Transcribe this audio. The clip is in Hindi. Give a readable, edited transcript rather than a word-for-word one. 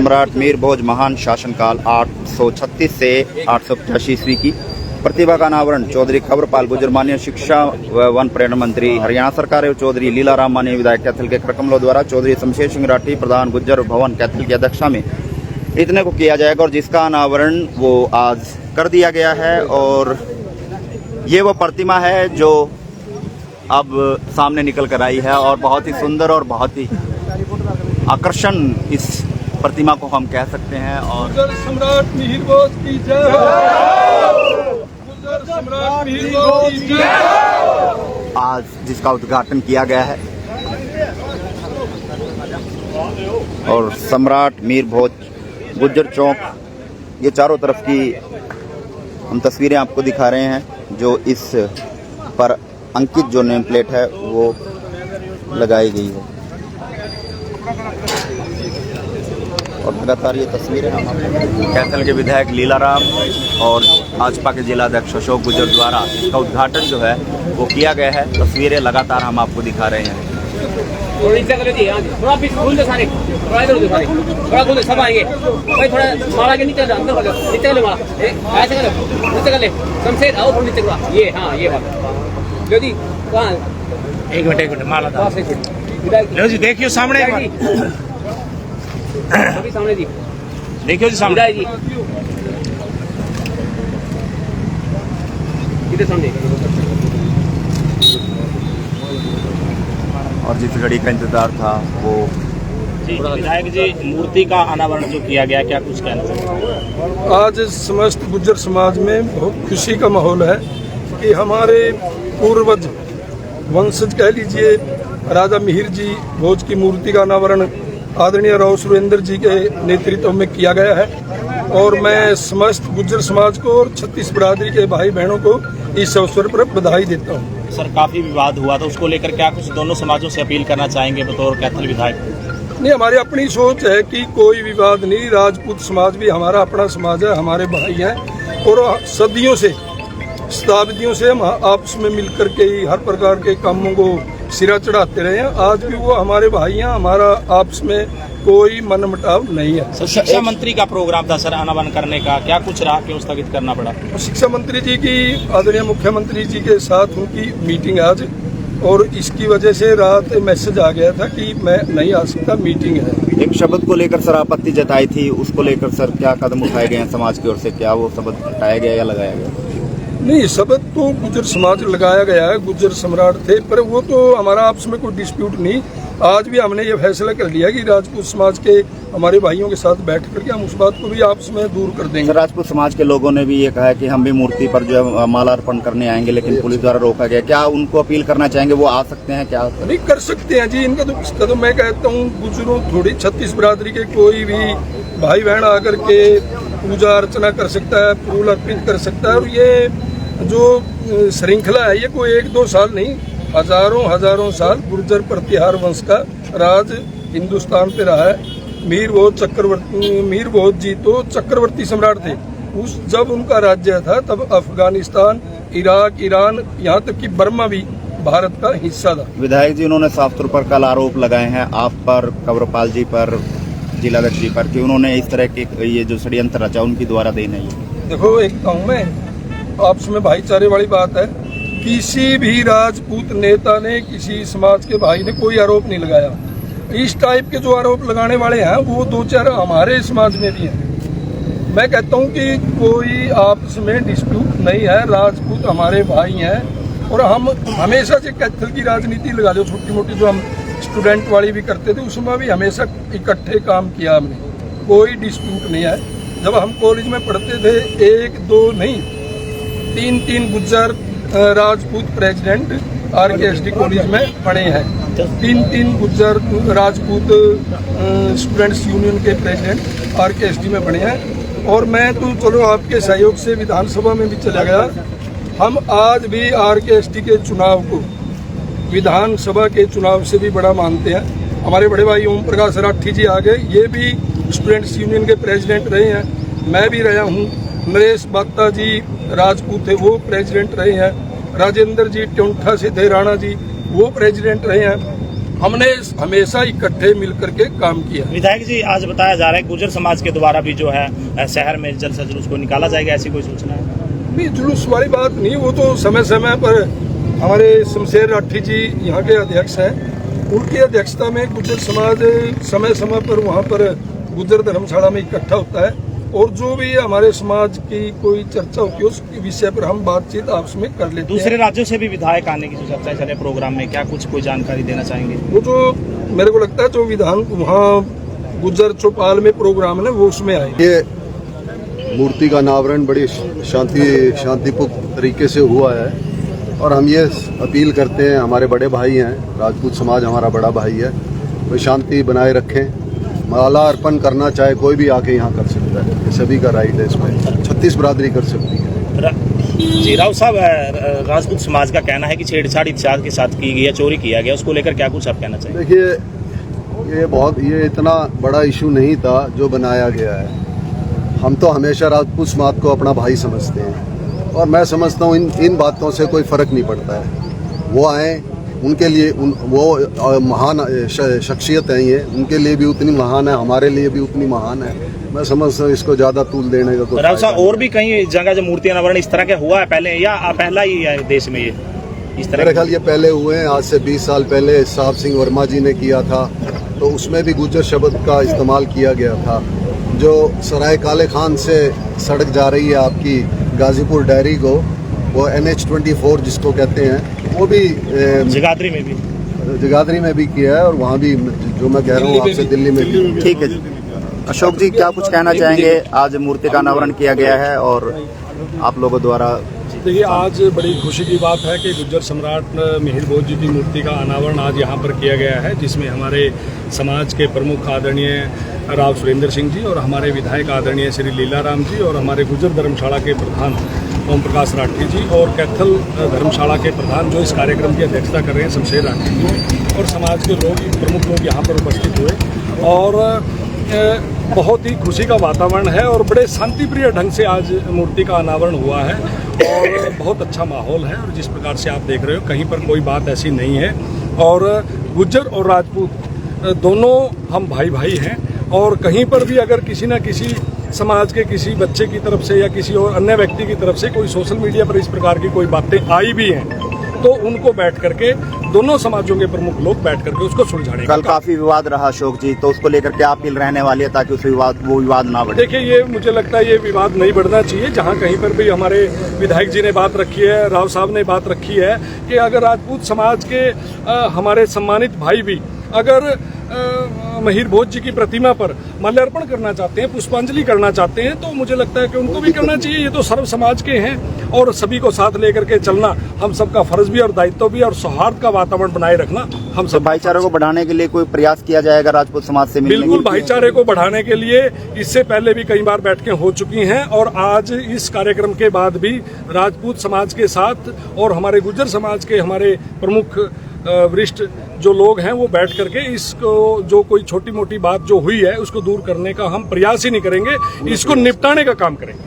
सम्राट मीर भोज महान शासनकाल 836 से 885 ईस्वी की प्रतिभा का अनावरण चौधरी खबरपाल गुजर माननीय शिक्षा व वन पर्यटन मंत्री हरियाणा सरकार एवं चौधरी लीलाराम माननीय विधायक कैथल के करकमलों द्वारा चौधरी शमशेर सिंह राठी प्रधान गुज्जर भवन कैथल की अध्यक्षता में इतने को किया जाएगा और जिसका अनावरण वो आज कर दिया गया है। और ये वो प्रतिमा है जो अब सामने निकल कर आई है और बहुत ही सुंदर और बहुत ही आकर्षण इस प्रतिमा को हम कह सकते हैं। और गुज्जर सम्राट मिहिर भोज की जय हो। गुज्जर सम्राट मिहिर भोज की जय। आज जिसका उद्घाटन किया गया है और सम्राट मीर भोज गुज्जर चौक, ये चारों तरफ की हम तस्वीरें आपको दिखा रहे हैं जो इस पर अंकित जो नेम प्लेट है वो लगाई गई है। और लगातार ये तस्वीरें हम कैथल के विधायक लीलाराम और भाजपा के जिला अध्यक्ष अशोक गुजर द्वारा इसका उद्घाटन जो है वो किया गया है। तस्वीरें लगातार हम आपको दिखा रहे हैं। एक मिनट माला लो जी, देखियो सामने सामने जी, देखियो जी सामने जी, इधर सामने। और जिस घड़ी का इंतजार था वो विधायक जी मूर्ति का अनावरण जो किया गया, क्या कुछ कहना चाहिए? आज समस्त गुज्जर समाज में बहुत खुशी का माहौल है कि हमारे पूर्वज वंशज कह लीजिए राजा मिहिर जी भोज की मूर्ति का अनावरण आदरणीय राव सुरेंद्र जी के नेतृत्व में किया गया है। और मैं समस्त गुज्जर समाज को और 36 बिरादरी के भाई बहनों को इस अवसर पर बधाई देता हूँ। सर, काफी विवाद हुआ था, उसको लेकर क्या कुछ दोनों समाजों से अपील करना चाहेंगे बतौर कैथल विधायक? नहीं, हमारी अपनी सोच है कि कोई विवाद नहीं। राजपूत समाज भी हमारा अपना समाज है, हमारे भाई हैं और सदियों से शताब्दियों से हम आपस में मिलकर के ही हर प्रकार के कामों को सिरा चढ़ाते रहे हैं। आज भी वो हमारे भाई हैं, हमारा आपस में कोई मनमुटाव नहीं है। सर, शिक्षा मंत्री का प्रोग्राम था सर अनावरण करने का, क्या कुछ रहा, क्यों स्थगित करना पड़ा? शिक्षा मंत्री जी की आदरणीय मुख्यमंत्री जी के साथ उनकी मीटिंग आज, और इसकी वजह से रात मैसेज आ गया था कि मैं नहीं आ सकता, मीटिंग है। एक शब्द को लेकर सर आपत्ति जताई थी, उसको लेकर सर क्या कदम उठाए गए हैं समाज की ओर से? क्या वो शब्द हटाया गया या लगाया गया? नहीं, शब्द तो गुज्जर समाज लगाया गया है, गुज्जर सम्राट थे, पर वो तो हमारा आपस में कोई डिस्प्यूट नहीं। आज भी हमने ये फैसला कर लिया कि राजपूत समाज के हमारे भाइयों के साथ बैठ करके हम उस बात को भी आपस में दूर कर देंगे। राजपूत समाज के लोगों ने भी ये कहा है कि हम भी मूर्ति पर जो है माला अर्पण करने आएंगे, लेकिन पुलिस द्वारा रोका गया। क्या उनको अपील करना चाहेंगे, वो आ सकते हैं? क्या नहीं कर सकते हैं जी, इनका तो मैं कहता हूँ गुज्जरों थोड़ी 36 बिरादरी के कोई भी भाई बहन आकर के पूजा अर्चना कर सकता है, फूल अर्पित कर सकता है। और ये जो श्रृंखला है ये कोई 1-2 साल नहीं, हजारों साल गुर्जर प्रतिहार वंश का राज हिंदुस्तान पे रहा है। मीर भोज जी तो चक्रवर्ती सम्राट थे। जब उनका राज्य था तब अफगानिस्तान, इराक, ईरान, यहाँ तक कि बर्मा भी भारत का हिस्सा था। विधायक जी उन्होंने साफ तौर पर कल आरोप लगाए हैं आप पर, खबरपाल जी पर, जिलाध्यक्ष जी पर, कि उन्होंने इस तरह के ये जो षड्यंत्र रचा उनकी द्वारा दे नहीं है। देखो, एक कहूँ मैं, आपस में भाईचारे वाली बात है। किसी भी राजपूत नेता ने किसी समाज के भाई ने कोई आरोप नहीं लगाया। इस टाइप के जो आरोप लगाने वाले हैं वो 2-4 हमारे समाज में भी हैं। मैं कहता हूं कि कोई आपस में डिस्प्यूट नहीं है, राजपूत हमारे भाई हैं। और हम हमेशा से कैथल की राजनीति लगा लो, छोटी मोटी जो हम स्टूडेंट वाली भी करते थे, उसमें भी हमेशा इकट्ठे काम किया हमने, कोई डिस्प्यूट नहीं है। जब हम कॉलेज में पढ़ते थे 1-2 नहीं 3 Gujjar Rajput president RKSD college में पढ़े हैं। 3 गुज्जर राजपूत स्टूडेंट्स यूनियन के प्रेसिडेंट RKSD में बने हैं। और मैं तो चलो आपके सहयोग से विधानसभा में भी चला गया। हम आज भी RKSD के चुनाव को विधानसभा के चुनाव से भी बड़ा मानते हैं। हमारे बड़े भाई ओम प्रकाश राठी जी आ गए, ये भी स्टूडेंट्स यूनियन के प्रेसिडेंट रहे हैं, मैं भी रहा हूँ। नरेश बात्ता जी राजपूत थे, वो प्रेसिडेंट रहे हैं। राजेंद्र जी ट्योंठा से थे, राणा जी, वो प्रेसिडेंट रहे हैं। हमने हमेशा इकट्ठे मिलकर के काम किया। विधायक जी, आज बताया जा रहा है गुर्जर समाज के द्वारा भी जो है शहर में जलसा जुलूस को निकाला जाएगा, ऐसी कोई सूचना है? नहीं, जुलूस वाली बात नहीं, वो तो समय समय पर हमारे शमशेर राठी जी यहाँ के अध्यक्ष हैं, उनकी अध्यक्षता में गुर्जर समाज समय समय पर वहाँ पर गुर्जर धर्मशाला में इकट्ठा होता है और जो भी हमारे समाज की कोई चर्चा होती है उसके विषय पर हम बातचीत आपस में कर लेते हैं। दूसरे राज्यों से भी विधायक आने की जो चर्चा चले प्रोग्राम में, क्या कुछ कोई जानकारी देना चाहेंगे? वो जो मेरे को लगता है जो विधान वहाँ गुर्जर चौपाल में प्रोग्राम है वो उसमें आए। ये मूर्ति का अनावरण बड़ी शांतिपूर्ण तरीके से हुआ है और हम ये अपील करते हैं, हमारे बड़े भाई हैं, राजपूत समाज हमारा बड़ा भाई है, वो शांति बनाए रखें। माला अर्पण करना चाहे कोई भी आके यहाँ कर सकता है, ये सभी का राइट है, इसमें 36 बरादरी कर सकती है। जी राव साहब, राजपूत समाज का कहना है कि छेड़छाड़ इत्यादि के साथ की गई है, चोरी किया गया, उसको लेकर क्या कुछ आप कहना चाहिए? देखिए, ये इतना बड़ा इशू नहीं था जो बनाया गया है। हम तो हमेशा राजपूत समाज को अपना भाई समझते हैं और मैं समझता हूँ इन बातों से कोई फर्क नहीं पड़ता है। वो आए, उनके लिए वो महान शख्सियत है, ये उनके लिए भी उतनी महान है, हमारे लिए भी उतनी महान है। मैं समझता हूँ इसको ज्यादा तूल देने का कोई राव साहब, और भी कई जगह जो मूर्ति अनावरण इस तरह का हुआ है पहले, या पहला ही है देश में ये इस तरह? मेरे ख्याल ये पहले हुए हैं, आज से 20 साल पहले साहब सिंह वर्मा जी ने किया था, तो उसमें भी गुर्जर शब्द का इस्तेमाल किया गया था। जो सराय काले खान से सड़क जा रही है आपकी गाजीपुर डायरी को, वो NH-24 जिसको कहते हैं, वो भी जगाधरी में भी किया है और वहाँ भी जो मैं कह रहा हूँ आपसे दिल्ली में भी। ठीक है जी। अशोक जी, क्या कुछ कहना चाहेंगे? आज मूर्ति का अनावरण किया गया है और आप लोगों द्वारा। देखिए, आज बड़ी खुशी की बात है कि गुर्जर सम्राट मिहिर भोज जी की मूर्ति का अनावरण आज यहाँ पर किया गया है, जिसमें हमारे समाज के प्रमुख आदरणीय राव सुरेंद्र सिंह जी और हमारे विधायक आदरणीय श्री लीलाराम जी और हमारे गुर्जर धर्मशाला के प्रधान ओम प्रकाश राठी जी और कैथल धर्मशाला के प्रधान जो इस कार्यक्रम की अध्यक्षता कर रहे हैं शमशेर राठी जी और समाज के लोग, प्रमुख लोग यहाँ पर उपस्थित हुए और बहुत ही खुशी का वातावरण है और बड़े शांतिप्रिय ढंग से आज मूर्ति का अनावरण हुआ है और बहुत अच्छा माहौल है। और जिस प्रकार से आप देख रहे हो, कहीं पर कोई बात ऐसी नहीं है और गुर्जर और राजपूत दोनों हम भाई भाई हैं और कहीं पर भी अगर किसी न किसी समाज के किसी बच्चे की तरफ से या किसी और अन्य व्यक्ति की तरफ से कोई सोशल मीडिया पर इस प्रकार की कोई बातें आई भी हैं तो उनको बैठ करके दोनों समाजों के प्रमुख लोग बैठ करके उसको सुलझाने। कल काफी विवाद रहा अशोक जी, तो उसको लेकर क्या अपील रहने वाली है ताकि वो विवाद ना बढ़े? देखिए, ये मुझे लगता है ये विवाद नहीं बढ़ना चाहिए। जहाँ कहीं पर भी हमारे विधायक जी ने बात रखी है, राव साहब ने बात रखी है कि अगर राजपूत समाज के हमारे सम्मानित भाई भी अगर मिहिर भोज जी की प्रतिमा पर माल्यार्पण करना चाहते हैं, पुष्पांजलि करना चाहते हैं, तो मुझे लगता है कि उनको भी करना चाहिए। ये तो सर्व समाज के हैं और सभी को साथ लेकर के चलना हम सबका फर्ज भी और दायित्व भी और सौहार्द का वातावरण बनाए रखना हम सब। भाईचारे को बढ़ाने के लिए कोई प्रयास किया जाएगा राजपूत समाज से मिलने? बिल्कुल, भाईचारे को बढ़ाने के लिए इससे पहले भी कई बार बैठकें हो चुकी हैं और आज इस कार्यक्रम के बाद भी राजपूत समाज के साथ और हमारे गुर्जर समाज के हमारे प्रमुख वरिष्ठ जो लोग हैं वो बैठ करके इसको जो कोई छोटी मोटी बात जो हुई है उसको दूर करने का हम प्रयास ही नहीं करेंगे, इसको निपटाने का काम करेंगे।